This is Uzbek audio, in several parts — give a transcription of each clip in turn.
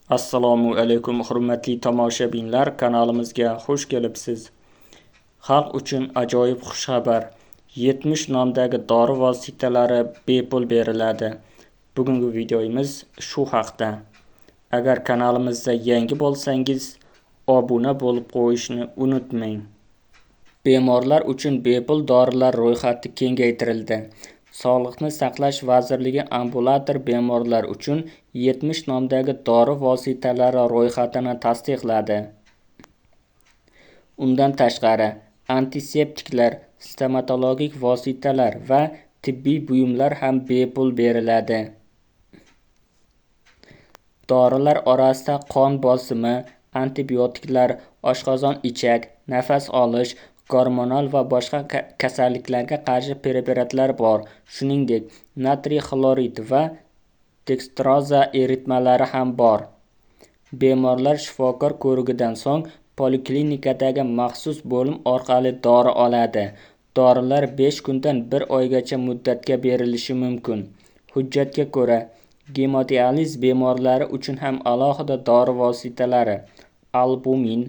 Assalomu alaykum hurmatli tomoshabinlar, kanalimizga xush kelibsiz. Xalq uchun ajoyib xushxabar. 70 nomdagi dori vositalari bepul beriladi. Bugungi videomiz shu haqda. Agar kanalimizda yangi bo'lsangiz, obuna bo'lib qo'yishni unutmang. Bemorlar uchun bepul dorilar ro'yxati kengaytirildi. Sog'liqni saqlash vazirligi ambulator bemorlar uchun 70 nomdagi dori vositalari ro'yxatini tasdiqladi. Undan tashqari, antiseptiklar, stomatologik vositalar va tibbiy buyumlar ham bepul beriladi. Dorilar orasida qon bosimi, antibiotiklar, oshqozon ichak, nafas olish, gormonal va boshqa kasalliklarga qarshi preparatlar bor. Shuningdek, natriy xlorid va dekstroza eritmalari ham bor. Bemorlar shifokor ko'rigidan so'ng poliklinikadagi maxsus bo'lim orqali dori oladi. Dorilar 5 kundan 1 oygacha muddatga berilishi mumkin. Hujjatga ko'ra, gemodializ bemorlari uchun ham alohida dori vositalari, albumin,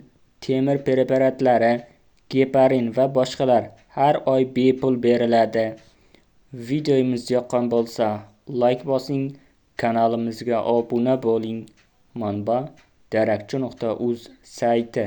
temir preparatlari, geparin va boshqalar har oy bepul beriladi. Videomiz yoqqan bo'lsa, like bosing, kanalimizga obuna bo'ling. Manba: darakchi.uz sayti.